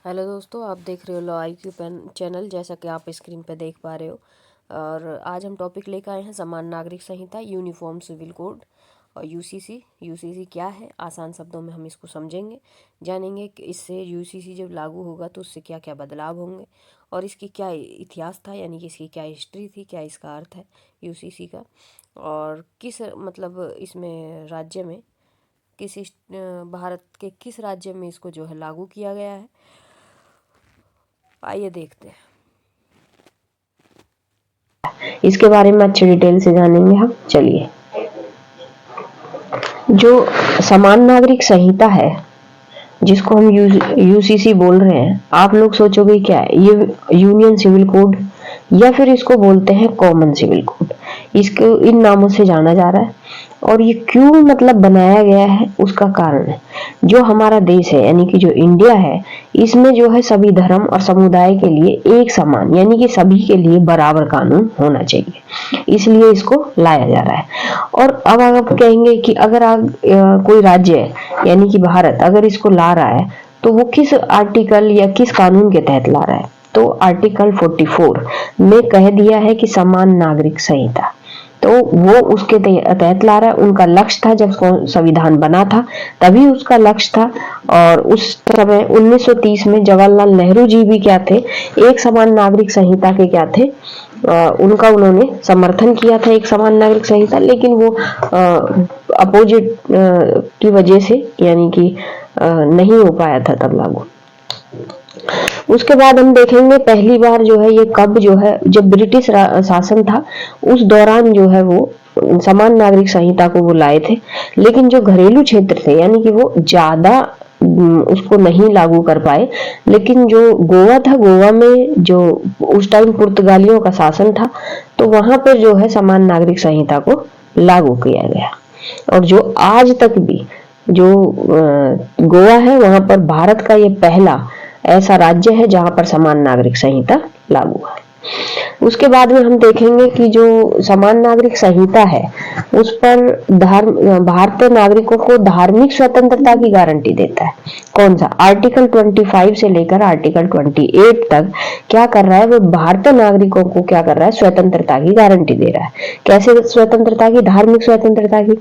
Hello दोस्तों, आप देख रहे हो लॉ IQ चैनल। जैसा कि आप स्क्रीन पे देख पा रहे हो, और आज हम टॉपिक लेकर आए हैं समान नागरिक संहिता, यूनिफॉर्म सिविल कोड और यूसीसी। यूसीसी क्या है, आसान शब्दों में हम इसको समझेंगे, जानेंगे कि इससे यूसीसी जब लागू होगा तो उससे क्या क्या बदलाव होंगे और इसकी क्या इतिहास था, यानी कि इसकी क्या हिस्ट्री थी, क्या इसका अर्थ है यूसीसी का, और किस मतलब इसमें राज्य में भारत के किस राज्य में इसको जो है लागू किया गया है। आइए देखते हैं। इसके बारे में अच्छे डिटेल से जानेंगे हम। चलिए, जो समान नागरिक संहिता है जिसको हम यूसीसी बोल रहे हैं, आप लोग सोचोगे क्या है ये? यूनियन सिविल कोड या फिर इसको बोलते हैं कॉमन सिविल कोड। इसको इन नामों से जाना जा रहा है। और ये क्यों मतलब बनाया गया है, उसका कारण है जो हमारा देश है यानी कि जो इंडिया है, इसमें जो है सभी धर्म और समुदाय के लिए एक समान यानी कि सभी के लिए बराबर कानून होना चाहिए, इसलिए इसको लाया जा रहा है। और अब आप कहेंगे कि अगर आप कोई राज्य यानी कि भारत अगर इसको ला रहा है तो वो किस आर्टिकल या किस कानून के तहत ला रहा है? तो आर्टिकल 44 में कह दिया है कि समान नागरिक संहिता, तो वो उसके तहत ला रहा है। उनका लक्ष्य था, जब संविधान बना था तभी उसका लक्ष्य था। और उस समय 1930 में जवाहरलाल नेहरू जी भी क्या थे, एक समान नागरिक संहिता के क्या थे, उनका उन्होंने समर्थन किया था एक समान नागरिक संहिता, लेकिन वो अपोजिट की वजह से यानी कि नहीं हो पाया था तब लागू। उसके बाद हम देखेंगे पहली बार जो है ये कब जो है, जब ब्रिटिश शासन था उस दौरान जो है वो समान नागरिक संहिता को वो लाए थे। लेकिन जो घरेलू क्षेत्र थे यानी कि वो ज्यादा उसको नहीं लागू कर पाए। लेकिन जो गोवा था, गोवा में जो उस टाइम पुर्तगालियों का शासन था, तो वहां पर जो है समान नागरिक संहिता को लागू किया गया। और जो आज तक भी जो गोवा है, वहां पर भारत का ये पहला ऐसा राज्य है जहां पर समान नागरिक संहिता लागू है। उसके बाद में हम देखेंगे कि जो समान नागरिक संहिता है उस पर भारतीय नागरिकों को धार्मिक स्वतंत्रता की गारंटी देता है। कौन सा? आर्टिकल 25 से लेकर आर्टिकल 28 तक क्या कर रहा है, वो भारतीय नागरिकों को क्या कर रहा है, स्वतंत्रता की गारंटी दे रहा है। कैसे स्वतंत्रता की? धार्मिक स्वतंत्रता की।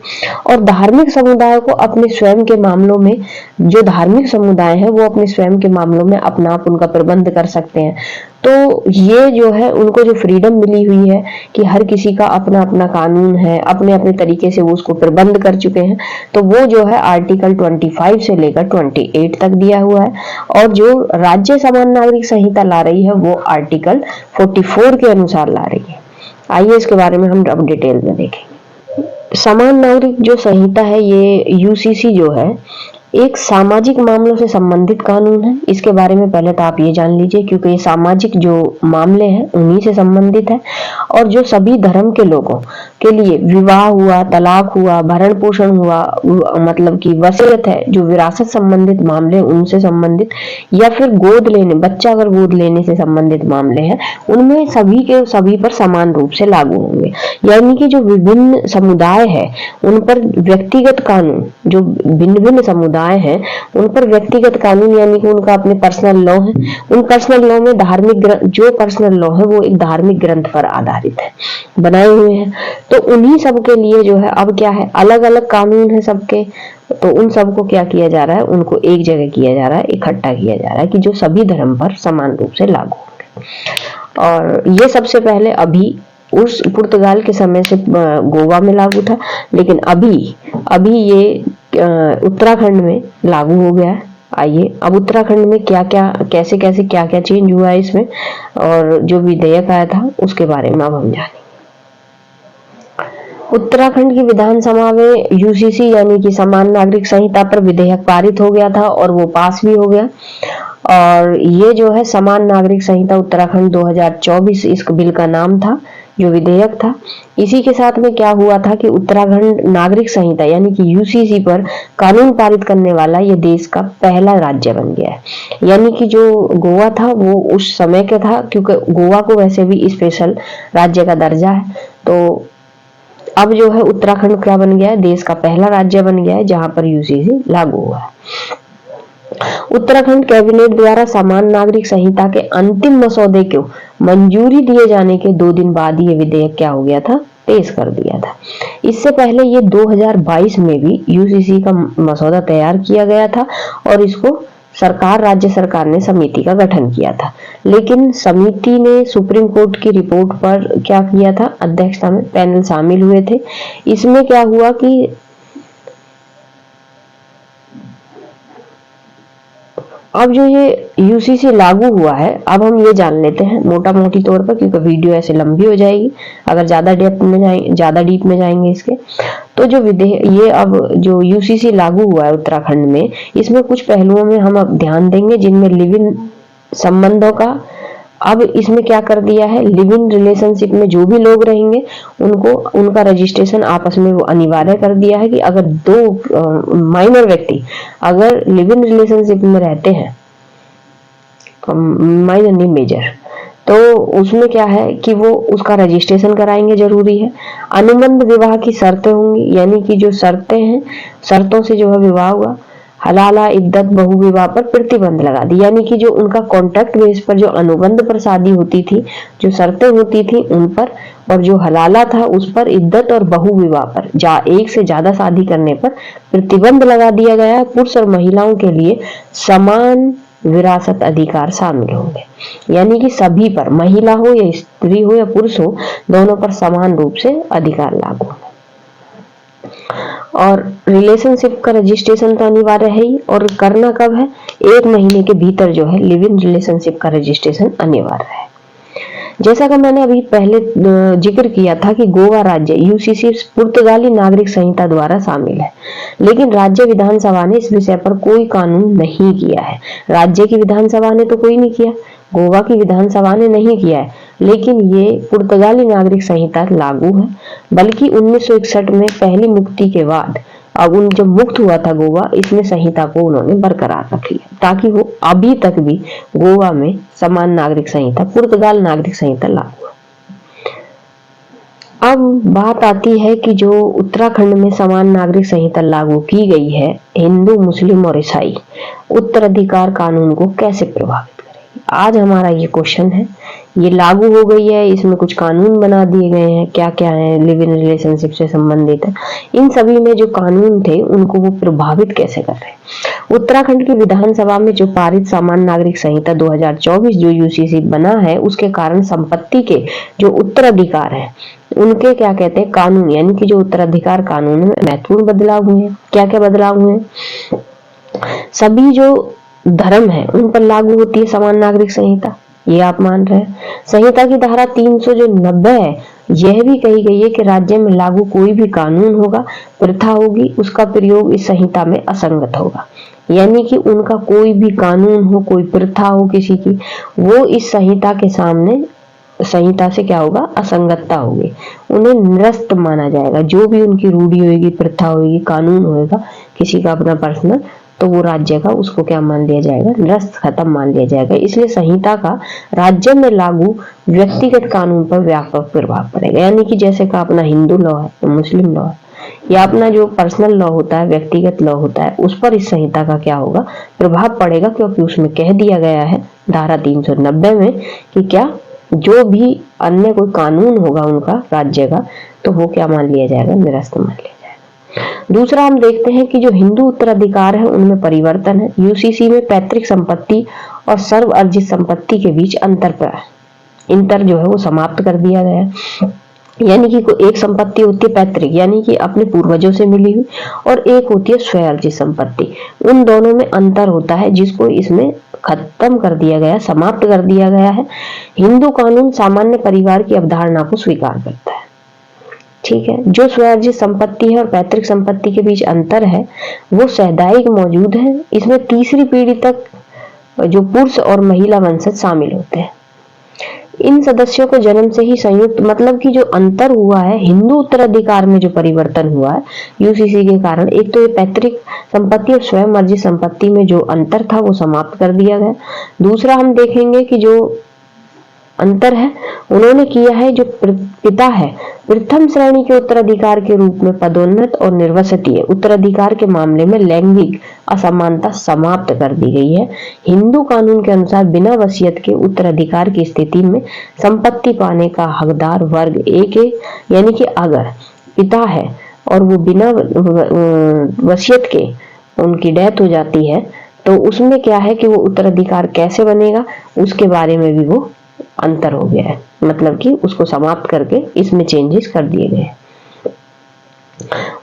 और धार्मिक समुदाय को अपने स्वयं के मामलों में, जो धार्मिक समुदाय है वो अपने स्वयं के मामलों में अपना आप उनका प्रबंध कर सकते हैं। तो ये जो है उनको जो फ्रीडम मिली हुई है कि हर किसी का अपना अपना कानून है, अपने अपने तरीके से वो उसको प्रबंध कर चुके हैं, तो वो जो है आर्टिकल 25 से लेकर 28 तक दिया हुआ है। और जो राज्य समान नागरिक संहिता ला रही है वो आर्टिकल 44 के अनुसार ला रही है। आइए इसके बारे में हम अब डिटेल में देखेंगे। समान नागरिक जो संहिता है, ये यूसीसी जो है एक सामाजिक मामलों से संबंधित कानून है। इसके बारे में पहले तो आप ये जान लीजिए, क्योंकि ये सामाजिक जो मामले हैं उन्हीं से संबंधित है। और जो सभी धर्म के लोगों के लिए विवाह हुआ, तलाक हुआ, भरण पोषण हुआ, मतलब कि वसीयत है, जो विरासत संबंधित मामले उनसे संबंधित, या फिर गोद लेने, बच्चा अगर गोद लेने से संबंधित मामले हैं, उनमें सभी के सभी पर समान रूप से लागू होंगे। यानी कि जो विभिन्न समुदाय है उन पर व्यक्तिगत कानून, जो भिन्न भिन्न समुदाय हैं उन पर व्यक्तिगत कानून यानी कि उनका अपने पर्सनल लॉ है। उन पर्सनल लॉ में जो पर्सनल लॉ है वो एक धार्मिक ग्रंथ पर आधारित है, बनाए हुए हैं। तो उन्हीं सब के लिए जो है अब क्या है, अलग अलग कानून है सबके। तो उन सबको क्या किया जा रहा है, उनको एक जगह किया जा रहा है, इकट्ठा किया जा रहा है कि जो सभी धर्म पर समान रूप से लागू होंगे। और ये सबसे पहले अभी उस पुर्तगाल के समय से गोवा में लागू था, लेकिन अभी ये उत्तराखंड में लागू हो गया है। आइए अब उत्तराखंड में क्या क्या, कैसे कैसे क्या क्या चेंज हुआ है इसमें, और जो विधेयक आया था उसके बारे में अब हम जानेंगे। उत्तराखंड की विधानसभा में यूसीसी यानी कि समान नागरिक संहिता पर विधेयक पारित हो गया था और वो पास भी हो गया। और ये जो है समान नागरिक संहिता उत्तराखंड 2024 इस बिल का नाम था, जो विधेयक था। इसी के साथ में क्या हुआ था कि उत्तराखंड नागरिक संहिता यानी कि यूसीसी पर कानून पारित करने वाला ये देश का पहला राज्य बन गया है। यानी कि जो गोवा था वो उस समय का था, क्योंकि गोवा को वैसे भी स्पेशल राज्य का दर्जा है। तो अब जो है उत्तराखंड क्या बन गया है, देश का पहला राज्य बन गया है जहां पर यूसीसी लागू हुआ है। उत्तराखंड कैबिनेट द्वारा समान नागरिक संहिता के अंतिम मसौदे को मंजूरी दिए जाने के 2 दिन बाद ये विधेयक क्या हो गया था, पेश कर दिया था। इससे पहले ये 2022 में भी यूसीसी का मसौदा तैयार किया गया था और इसको राज्य सरकार ने समिति का गठन किया था, लेकिन समिति ने सुप्रीम कोर्ट की रिपोर्ट पर क्या किया था, अध्यक्षता में पैनल शामिल हुए थे। इसमें क्या हुआ कि अब जो ये यूसीसी लागू हुआ है, अब हम ये जान लेते हैं मोटा मोटी तौर पर, क्योंकि वीडियो ऐसे लंबी हो जाएगी अगर ज्यादा डीप में जाएंगे इसके। तो जो ये अब जो यूसीसी लागू हुआ है उत्तराखंड में, इसमें कुछ पहलुओं में हम अब ध्यान देंगे जिनमें लिव इन संबंधों का, अब इसमें क्या कर दिया है, लिव इन रिलेशनशिप में जो भी लोग रहेंगे उनको उनका रजिस्ट्रेशन आपस में वो अनिवार्य कर दिया है कि अगर दो माइनर व्यक्ति अगर लिव इन रिलेशनशिप में रहते हैं, माइनर नहीं मेजर, तो उसमें क्या है कि वो उसका रजिस्ट्रेशन कराएंगे, जरूरी है। अनुबंध विवाह की शर्तें होंगी, यानी कि जो शर्तें हैं, शर्तों से जो है विवाह हुआ। हलाला इद्दत बहु विवाह पर प्रतिबंध लगा दी, यानी कि जो उनका कॉन्ट्रैक्ट बेस पर जो अनुबंध पर शादी होती थी, जो शर्तें होती थी उन पर, और जो हलाला था उस पर इद्दत और बहु विवाह पर एक से ज्यादा शादी करने पर प्रतिबंध लगा दिया गया है। पुरुष और महिलाओं के लिए समान विरासत अधिकार शामिल होंगे, यानी कि सभी पर, महिला हो या स्त्री हो या पुरुष हो, दोनों पर समान रूप से अधिकार लागू। और रिलेशनशिप का रजिस्ट्रेशन तो अनिवार्य है ही, और करना कब है, 1 महीने के भीतर जो है लिव इन रिलेशनशिप का रजिस्ट्रेशन अनिवार्य है। जैसा कि मैंने अभी पहले जिक्र किया था कि गोवा राज्य यूसीसी पुर्तगाली नागरिक संहिता द्वारा शामिल है, लेकिन राज्य विधानसभा ने इस विषय पर कोई कानून नहीं किया है। राज्य की विधानसभा ने तो कोई नहीं किया, गोवा की विधानसभा ने नहीं किया है, लेकिन ये पुर्तगाली नागरिक संहिता लागू है। बल्कि 1961 में पहली मुक्ति के बाद अब जब मुक्त हुआ था गोवा, इसमें संहिता को उन्होंने बरकरार रख लिया ताकि वो अभी तक भी गोवा में समान नागरिक संहिता, पुर्तगाल नागरिक संहिता लागू है। अब बात आती है कि जो उत्तराखंड में समान नागरिक संहिता लागू की गई है, हिंदू, मुस्लिम और ईसाई उत्तराधिकार कानून को कैसे प्रभावित करेगी। आज हमारा ये क्वेश्चन है। ये लागू हो गई है, इसमें कुछ कानून बना दिए गए हैं, क्या क्या है, लिव इन रिलेशनशिप से संबंधित है। इन सभी में जो कानून थे उनको वो प्रभावित कैसे कर रहे हैं। उत्तराखंड की विधानसभा में जो पारित समान नागरिक संहिता 2024 जो यूसीसी बना है, उसके कारण संपत्ति के जो उत्तराधिकार है उनके क्या कहते हैं कानून, यानी कि जो उत्तराधिकार कानून में महत्वपूर्ण बदलाव हुए हैं। क्या क्या बदलाव हुए, सभी जो धर्म है उन पर लागू होती है समान नागरिक संहिता, ये आप मान रहे हैं। संहिता की धारा 390 है, यह भी कही गई है कि राज्य में लागू कोई भी कानून होगा, प्रथा होगी, उसका प्रयोग इस संहिता में असंगत होगा। यानी कि उनका कोई भी कानून हो, कोई प्रथा हो किसी की, वो इस संहिता के सामने, संहिता से क्या होगा, असंगतता होगी, उन्हें निरस्त माना जाएगा। जो भी उनकी रूढ़ी होगी, प्रथा होगी, कानून होगा किसी का अपना पर्सनल, तो वो राज्य का उसको क्या मान लिया जाएगा, निरस्त, खत्म मान लिया जाएगा। इसलिए संहिता का राज्य में लागू व्यक्तिगत कानून पर व्यापक प्रभाव पड़ेगा। यानी कि जैसे का अपना हिंदू लॉ है तो मुस्लिम लॉ है, या अपना जो पर्सनल लॉ होता है, व्यक्तिगत लॉ होता है, उस पर इस संहिता का क्या होगा, प्रभाव पड़ेगा। क्योंकि उसमें कह दिया गया है धारा 390 में कि क्या, जो भी अन्य कोई कानून होगा उनका राज्य का, तो वो क्या मान लिया जाएगा, निरस्त मान लिया। दूसरा हम देखते हैं कि जो हिंदू उत्तराधिकार है उनमें परिवर्तन है। यूसीसी में पैतृक संपत्ति और सर्व अर्जित संपत्ति के बीच अंतर जो है वो समाप्त कर दिया गया है। यानी कि कोई एक संपत्ति होती है पैतृक, यानी कि अपने पूर्वजों से मिली हुई, और एक होती है स्वयं अर्जित संपत्ति। उन दोनों में अंतर होता है जिसको इसमें खत्म कर दिया गया, समाप्त कर दिया गया है। हिंदू कानून सामान्य परिवार की अवधारणा को स्वीकार करता है, ठीक है। जो स्वयार्जित संपत्ति है और पैतृक संपत्ति के बीच अंतर है वो सैद्धांतिक मौजूद है। इसमें तीसरी पीढ़ी तक जो पुरुष और महिला वंशज शामिल होते हैं। इन सदस्यों को जन्म से ही संयुक्त, मतलब कि जो अंतर हुआ है हिंदू उत्तराधिकार में, जो परिवर्तन हुआ है यूसीसी के कारण, एक तो ये पैतृक संपत्ति और स्वयं अर्जित संपत्ति में जो अंतर था वो समाप्त कर दिया गया। दूसरा हम देखेंगे कि जो अंतर है। उन्होंने किया है जो पिता है प्रथम श्रेणी के उत्तराधिकार के रूप में पदोन्नत और निर्वसतीय उत्तराधिकार के मामले में लैंगिक असमानता समाप्त कर दी गई है। हिंदू कानून के अनुसार बिना वसीयत के उत्तराधिकार की स्थिति में संपत्ति पाने का हकदार वर्ग एक है, यानी कि अगर पिता है और वो बिना वसीयत के उनकी डेथ हो जाती है तो उसमें क्या है कि वो उत्तराधिकार कैसे बनेगा, उसके बारे में भी वो अंतर हो गया है, मतलब कि उसको समाप्त करके इसमें चेंजेस कर दिए गए।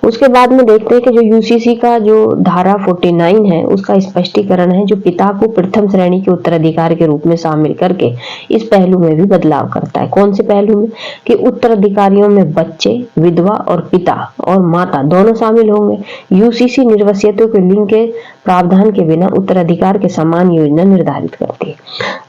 उसके बाद में देखते हैं कि जो यूसीसी का जो धारा 49 है उसका स्पष्टीकरण है जो पिता को प्रथम श्रेणी के उत्तराधिकार के रूप में शामिल करके इस पहलू में भी बदलाव करता है। कौन से पहलू में? कि उत्तराधिकारियों में बच्चे, विधवा और पिता और माता दोनों शामिल होंगे। यूसीसी निर्वसितों के लिंग के प्रावधान के बिना उत्तराधिकार के समान योजना निर्धारित करती है।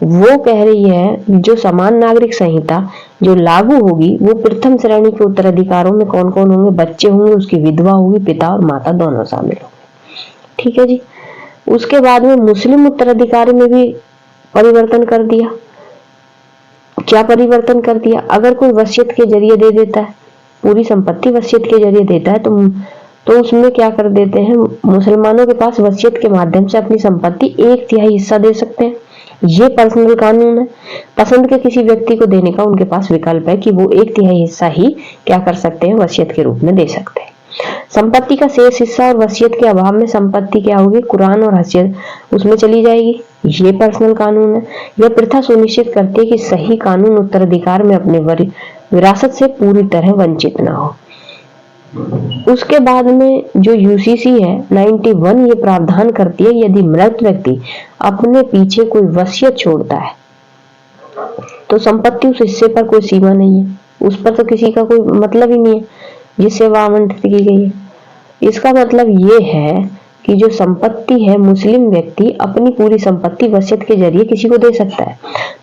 वो कह रही है जो समान नागरिक संहिता जो लागू होगी वो प्रथम श्रेणी के उत्तराधिकारों में कौन कौन होंगे? बच्चे होंगे, उसकी विधवा होगी, पिता और माता दोनों शामिल होंगे। ठीक है जी। उसके बाद में मुस्लिम उत्तराधिकारी में भी परिवर्तन कर दिया। क्या परिवर्तन कर दिया? अगर कोई वसीयत के जरिए दे देता है, पूरी संपत्ति वसीयत के जरिए देता है तो उसमें क्या कर देते हैं, मुसलमानों के पास वसीयत के माध्यम से अपनी संपत्ति 1/3 हिस्सा दे सकते हैं। ये पर्सनल कानून है। पसंद के किसी व्यक्ति को देने का उनके पास विकल्प है कि वो 1/3 हिस्सा ही क्या कर सकते हैं, वसीयत के रूप में दे सकते हैं। संपत्ति का शेष हिस्सा और वसीयत के अभाव में संपत्ति क्या होगी, कुरान और हसीयत उसमें चली जाएगी। ये पर्सनल कानून है। यह प्रथा सुनिश्चित करती है कि सही कानून उत्तराधिकार में अपने विरासत से पूरी तरह वंचित न हो। उसके बाद में जो यूसीसी है 91 ये प्रावधान करती है यदि मृत व्यक्ति अपने पीछे कोई वसीयत छोड़ता है तो संपत्ति उस हिस्से पर कोई सीमा नहीं है, उस पर तो किसी का कोई मतलब ही नहीं है जिससे वह आवंटित की गई है। इसका मतलब ये है कि जो संपत्ति है मुस्लिम व्यक्ति अपनी पूरी संपत्ति वसीयत के जरिए किसी को दे सकता है।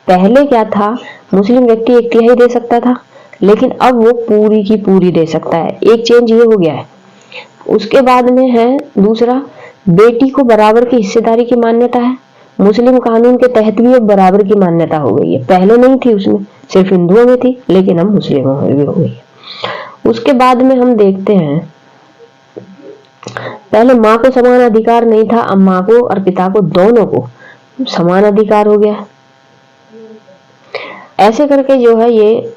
पहले क्या था, मुस्लिम व्यक्ति 1/3 दे सकता था, लेकिन अब वो पूरी की पूरी दे सकता है। एक चेंज ये हो गया है। उसके बाद में है दूसरा, बेटी को बराबर की हिस्सेदारी की मान्यता है। मुस्लिम कानून के तहत भी अब बराबर की मान्यता हो गई है। पहले नहीं थी, उसमें सिर्फ हिंदुओं में थी, लेकिन अब मुस्लिमों में भी हो गई है। उसके बाद में हम देखते हैं, पहले माँ को समान अधिकार नहीं था, अब माँ को और पिता को दोनों को समान अधिकार हो गया। ऐसे करके जो है ये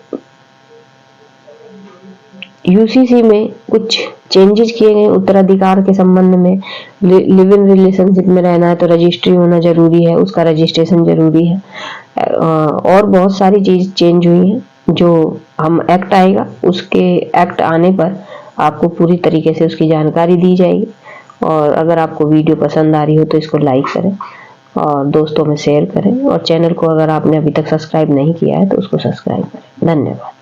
यूसीसी में कुछ चेंजेस किए गए उत्तराधिकार के संबंध में। लिव इन रिलेशनशिप में रहना है तो रजिस्ट्री होना जरूरी है, उसका रजिस्ट्रेशन जरूरी है, और बहुत सारी चीज चेंज हुई हैं। जो हम एक्ट आएगा उसके एक्ट आने पर आपको पूरी तरीके से उसकी जानकारी दी जाएगी। और अगर आपको वीडियो पसंद आ रही हो तो इसको लाइक करें और दोस्तों में शेयर करें, और चैनल को अगर आपने अभी तक सब्सक्राइब नहीं किया है तो उसको सब्सक्राइब करें। धन्यवाद।